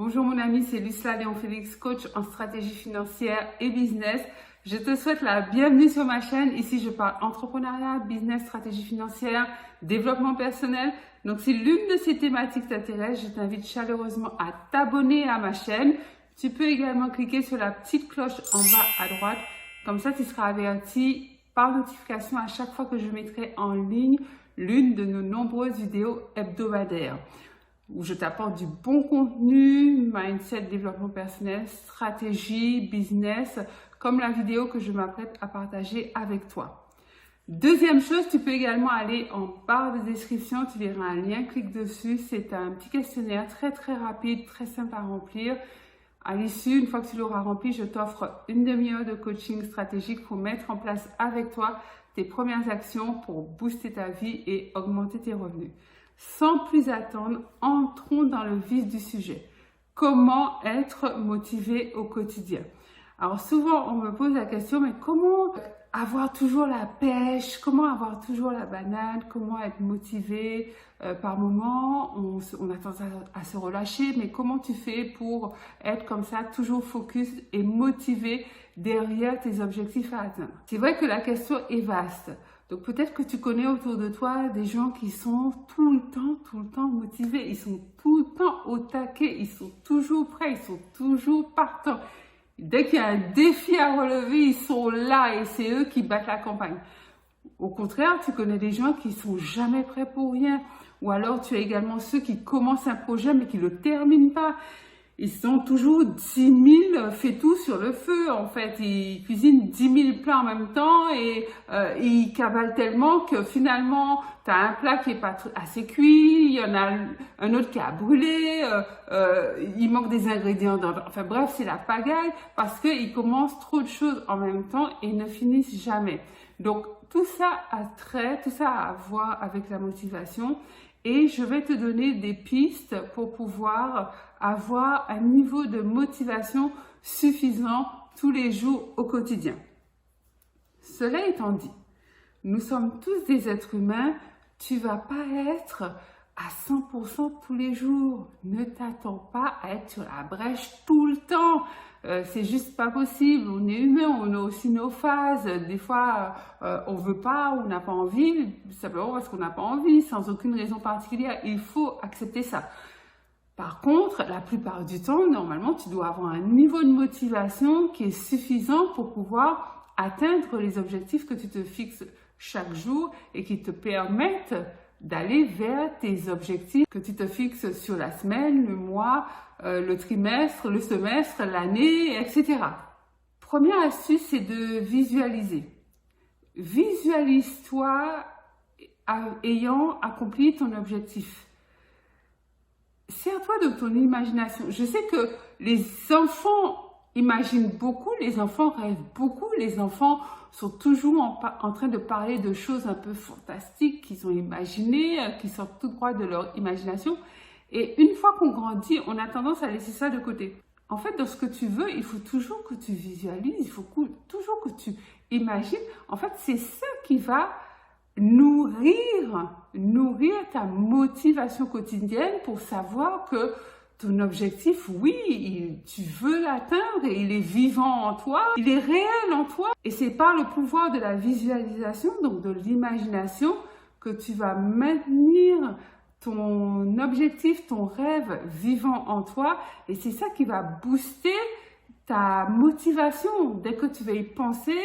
Bonjour mon ami, c'est Lucila Léon-Félix, coach en stratégie financière et business. Je te souhaite la bienvenue sur ma chaîne. Ici, je parle entrepreneuriat, business, stratégie financière, développement personnel. Donc, si l'une de ces thématiques t'intéresse, je t'invite chaleureusement à t'abonner à ma chaîne. Tu peux également cliquer sur la petite cloche en bas à droite. Comme ça, tu seras averti par notification à chaque fois que je mettrai en ligne l'une de nos nombreuses vidéos hebdomadaires où je t'apporte du bon contenu, mindset, développement personnel, stratégie, business, comme la vidéo que je m'apprête à partager avec toi. Deuxième chose, tu peux également aller en barre de description, tu verras un lien, clique dessus. C'est un petit questionnaire très rapide, très simple à remplir. À l'issue, une fois que tu l'auras rempli, je t'offre une demi-heure de coaching stratégique pour mettre en place avec toi tes premières actions pour booster ta vie et augmenter tes revenus. Sans plus attendre, entrons dans le vif du sujet. Comment être motivé au quotidien? Alors souvent, on me pose la question, mais comment avoir toujours la pêche? Comment avoir toujours la banane? Comment être motivé? Par moment, on a tendance à se relâcher, mais comment tu fais pour être comme ça, toujours focus et motivé derrière tes objectifs à atteindre? C'est vrai que la question est vaste. Donc peut-être que tu connais autour de toi des gens qui sont tout le temps motivés. Ils sont tout le temps au taquet, ils sont toujours prêts, ils sont toujours partants. Dès qu'il y a un défi à relever, ils sont là et c'est eux qui battent la campagne. Au contraire, tu connais des gens qui sont jamais prêts pour rien. Ou alors tu as également ceux qui commencent un projet mais qui ne le terminent pas. Ils sont toujours 10 000 fait-tout sur le feu, en fait. Ils cuisinent 10 000 plats en même temps et ils cavalent tellement que finalement, tu as un plat qui n'est pas assez cuit, il y en a un autre qui a brûlé, il manque des ingrédients. Enfin bref, c'est la pagaille parce qu'ils commencent trop de choses en même temps et ne finissent jamais. Donc, tout ça a à voir avec la motivation. Et je vais te donner des pistes pour pouvoir avoir un niveau de motivation suffisant tous les jours au quotidien. Cela étant dit, nous sommes tous des êtres humains. Tu vas pas être à 100% tous les jours. Ne t'attends pas à être sur la brèche tout le temps. C'est juste pas possible. On est humain, on a aussi nos phases. Des fois, on veut pas, on n'a pas envie, simplement parce qu'on n'a pas envie, sans aucune raison particulière. Il faut accepter ça. Par contre, la plupart du temps, normalement, tu dois avoir un niveau de motivation qui est suffisant pour pouvoir atteindre les objectifs que tu te fixes chaque jour et qui te permettent d'aller vers tes objectifs que tu te fixes sur la semaine, le mois, le trimestre, le semestre, l'année, etc. Première astuce, c'est de visualiser. Visualise-toi ayant accompli ton objectif. Sers-toi de ton imagination. Je sais que les enfants imaginent beaucoup, les enfants rêvent beaucoup, les enfants sont toujours en train de parler de choses un peu fantastiques qu'ils ont imaginées, qui sortent tout droit de leur imagination. Et une fois qu'on grandit, on a tendance à laisser ça de côté. En fait, dans ce que tu veux, il faut toujours que tu visualises, il faut toujours que tu imagines. En fait, c'est ça qui va nourrir ta motivation quotidienne pour savoir que ton objectif, oui, tu veux l'atteindre et il est vivant en toi, il est réel en toi. Et c'est par le pouvoir de la visualisation, donc de l'imagination, que tu vas maintenir ton objectif, ton rêve vivant en toi. Et c'est ça qui va booster ta motivation. Dès que tu vas y penser,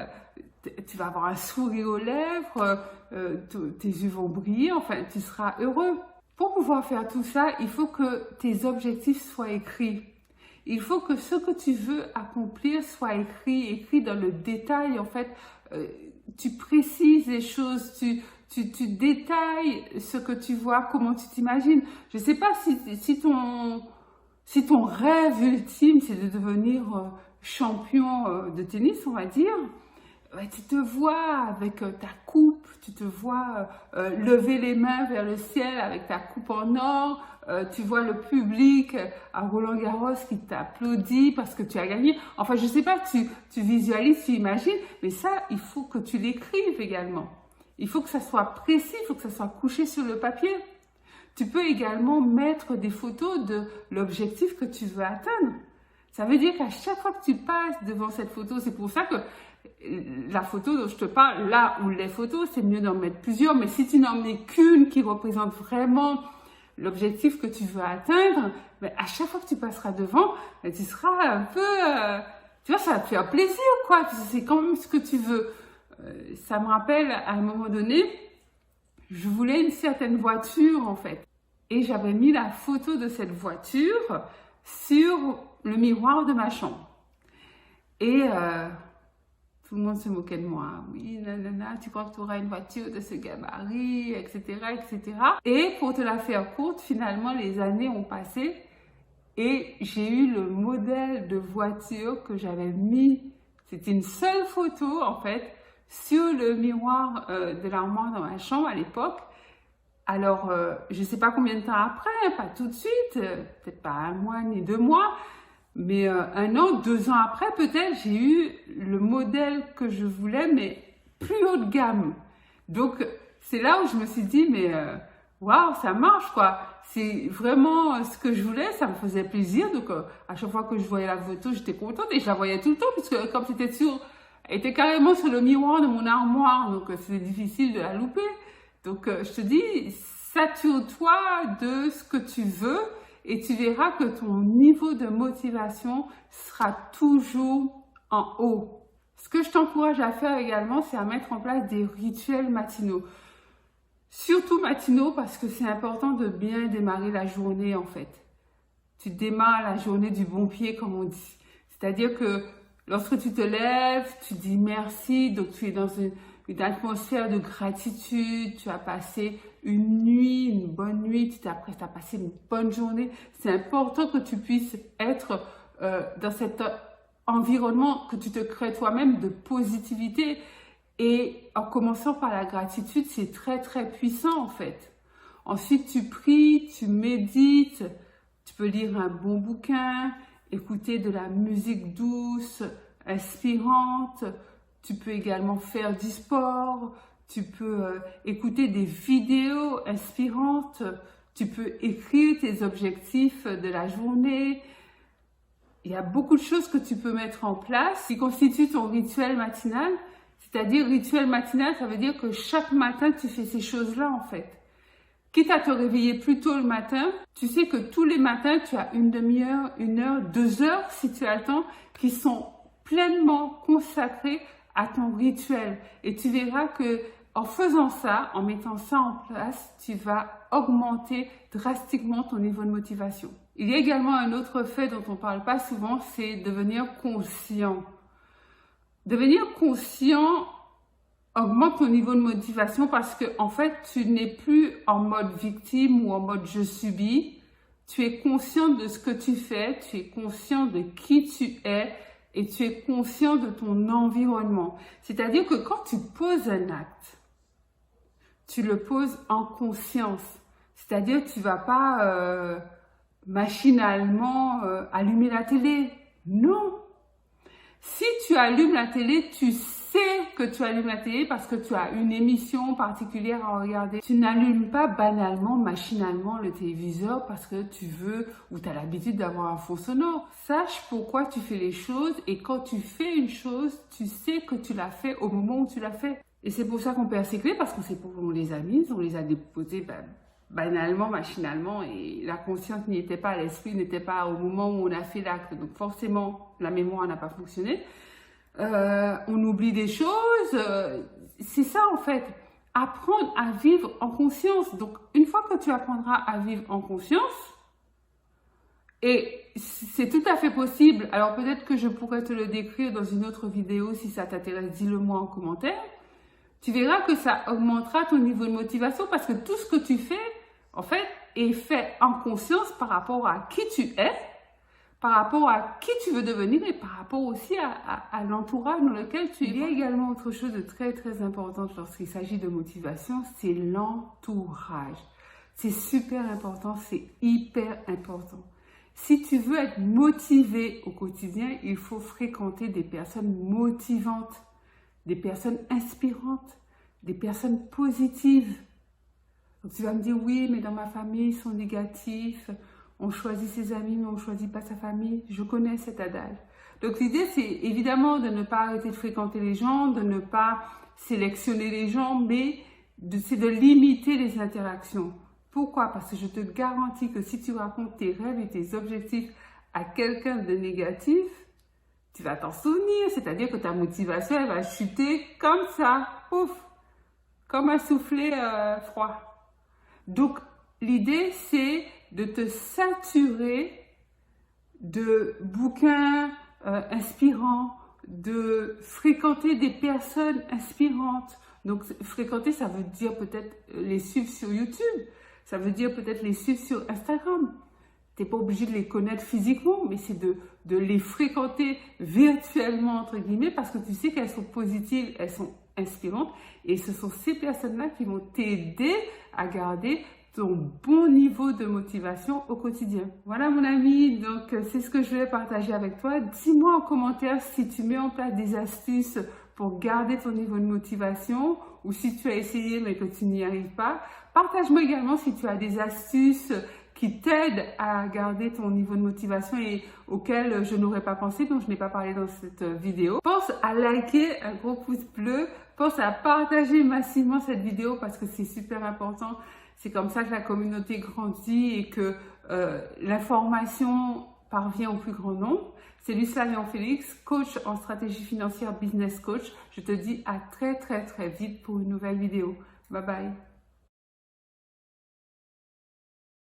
tu vas avoir un sourire aux lèvres, tes yeux vont briller, enfin, tu seras heureux. Pour pouvoir faire tout ça, il faut que tes objectifs soient écrits. Il faut que ce que tu veux accomplir soit écrit dans le détail. En fait, tu précises les choses, tu détailles ce que tu vois, comment tu t'imagines. Je ne sais pas si ton rêve ultime, c'est de devenir champion de tennis, on va dire. Tu te vois avec ta coupe, tu te vois lever les mains vers le ciel avec ta coupe en or, tu vois le public à Roland-Garros qui t'applaudit parce que tu as gagné. Enfin, je sais pas, tu visualises, tu imagines, mais ça, il faut que tu l'écrives également. Il faut que ça soit précis, il faut que ça soit couché sur le papier. Tu peux également mettre des photos de l'objectif que tu veux atteindre. Ça veut dire qu'à chaque fois que tu passes devant cette photo, c'est pour ça que la photo dont je te parle, là où les photos, c'est mieux d'en mettre plusieurs, mais si tu n'en mets qu'une qui représente vraiment l'objectif que tu veux atteindre, ben à chaque fois que tu passeras devant, ben tu seras un peu, tu vois, ça va te faire plaisir, quoi, parce que c'est quand même ce que tu veux. Ça me rappelle, à un moment donné, je voulais une certaine voiture, en fait, et j'avais mis la photo de cette voiture sur le miroir de ma chambre. Et tout le monde se moquait de moi. Oui, nanana, tu crois que tu auras une voiture de ce gabarit, etc., etc. Et pour te la faire courte, finalement, les années ont passé et j'ai eu le modèle de voiture que j'avais mis. C'était une seule photo, en fait, sur le miroir de l'armoire dans ma chambre à l'époque. Alors, je ne sais pas combien de temps après, pas tout de suite, peut-être pas 1 mois ni 2 mois, mais 1 an, 2 ans après, peut-être, j'ai eu le modèle que je voulais, mais plus haut de gamme. Donc, c'est là où je me suis dit, mais waouh, ça marche, quoi. C'est vraiment ce que je voulais, ça me faisait plaisir. Donc, à chaque fois que je voyais la photo, j'étais contente et je la voyais tout le temps, puisque comme c'était elle était carrément sur le miroir de mon armoire, donc c'était difficile de la louper. Donc, je te dis, sature-toi de ce que tu veux et tu verras que ton niveau de motivation sera toujours en haut. Ce que je t'encourage à faire également, c'est à mettre en place des rituels matinaux. Surtout matinaux parce que c'est important de bien démarrer la journée en fait. Tu démarres la journée du bon pied comme on dit. C'est-à-dire que lorsque tu te lèves, tu dis merci, donc tu es dans une atmosphère de gratitude, tu as passé une bonne nuit, tu t'apprêtes à passer une bonne journée. C'est important que tu puisses être dans cet environnement que tu te crées toi-même de positivité. Et en commençant par la gratitude, c'est très très puissant en fait. Ensuite, tu pries, tu médites, tu peux lire un bon bouquin, écouter de la musique douce, inspirante. Tu peux également faire du sport, tu peux écouter des vidéos inspirantes, tu peux écrire tes objectifs de la journée. Il y a beaucoup de choses que tu peux mettre en place qui constituent ton rituel matinal. C'est-à-dire, rituel matinal, ça veut dire que chaque matin, tu fais ces choses-là en fait. Quitte à te réveiller plus tôt le matin, tu sais que tous les matins, tu as une demi-heure, 1 heure, 2 heures, si tu as le temps, qui sont pleinement consacrés à ton rituel. Et tu verras que en faisant ça, en mettant ça en place, tu vas augmenter drastiquement ton niveau de motivation. Il y a également un autre fait dont on ne parle pas souvent, c'est devenir conscient. Devenir conscient augmente ton niveau de motivation parce que en fait, tu n'es plus en mode victime ou en mode je subis. Tu es conscient de ce que tu fais, tu es conscient de qui tu es et tu es conscient de ton environnement. C'est-à-dire que quand tu poses un acte, tu le poses en conscience. C'est-à-dire que tu ne vas pas machinalement allumer la télé. Non. Si tu allumes la télé, tu sais que tu allumes la télé parce que tu as une émission particulière à regarder. Tu n'allumes pas banalement, machinalement le téléviseur parce que tu veux ou tu as l'habitude d'avoir un fond sonore. Sache pourquoi tu fais les choses et quand tu fais une chose, tu sais que tu l'as fait au moment où tu l'as fait. Et c'est pour ça qu'on perd ses clés parce qu'on les a mises, on les a déposées banalement, machinalement et la conscience n'y était pas, l'esprit n'était pas au moment où on a fait l'acte. Donc forcément, la mémoire n'a pas fonctionné. On oublie des choses. C'est ça en fait. Apprendre à vivre en conscience. Donc une fois que tu apprendras à vivre en conscience, et c'est tout à fait possible. Alors peut-être que je pourrais te le décrire dans une autre vidéo si ça t'intéresse, dis-le moi en commentaire. Tu verras que ça augmentera ton niveau de motivation parce que tout ce que tu fais, en fait, est fait en conscience par rapport à qui tu es, par rapport à qui tu veux devenir et par rapport aussi à l'entourage dans lequel tu es. Il y a également autre chose de très très importante lorsqu'il s'agit de motivation, c'est l'entourage. C'est super important, c'est hyper important. Si tu veux être motivé au quotidien, il faut fréquenter des personnes motivantes, des personnes inspirantes, des personnes positives. Donc tu vas me dire, oui, mais dans ma famille, ils sont négatifs. On choisit ses amis, mais on ne choisit pas sa famille. Je connais cet adage. Donc l'idée, c'est évidemment de ne pas arrêter de fréquenter les gens, de ne pas sélectionner les gens, mais c'est de limiter les interactions. Pourquoi? Parce que je te garantis que si tu racontes tes rêves et tes objectifs à quelqu'un de négatif, tu vas t'en souvenir. C'est-à-dire que ta motivation, elle va chuter comme ça, ouf, comme un soufflet froid. Donc l'idée, c'est de te saturer de bouquins inspirants, de fréquenter des personnes inspirantes. Donc, fréquenter, ça veut dire peut-être les suivre sur YouTube, ça veut dire peut-être les suivre sur Instagram. Tu n'es pas obligé de les connaître physiquement, mais c'est de les fréquenter virtuellement, entre guillemets, parce que tu sais qu'elles sont positives, elles sont inspirantes, et ce sont ces personnes-là qui vont t'aider à garder ton bon niveau de motivation au quotidien. Voilà mon ami, donc c'est ce que je voulais partager avec toi. Dis-moi en commentaire si tu mets en place des astuces pour garder ton niveau de motivation ou si tu as essayé mais que tu n'y arrives pas. Partage-moi également si tu as des astuces qui t'aident à garder ton niveau de motivation et auxquelles je n'aurais pas pensé, dont je n'ai pas parlé dans cette vidéo. Pense à liker, un gros pouce bleu. Pense à partager massivement cette vidéo parce que c'est super important. C'est comme ça que la communauté grandit et que l'information parvient au plus grand nombre. C'est Lucila Léon-Félix, coach en stratégie financière, business coach. Je te dis à très vite pour une nouvelle vidéo. Bye bye.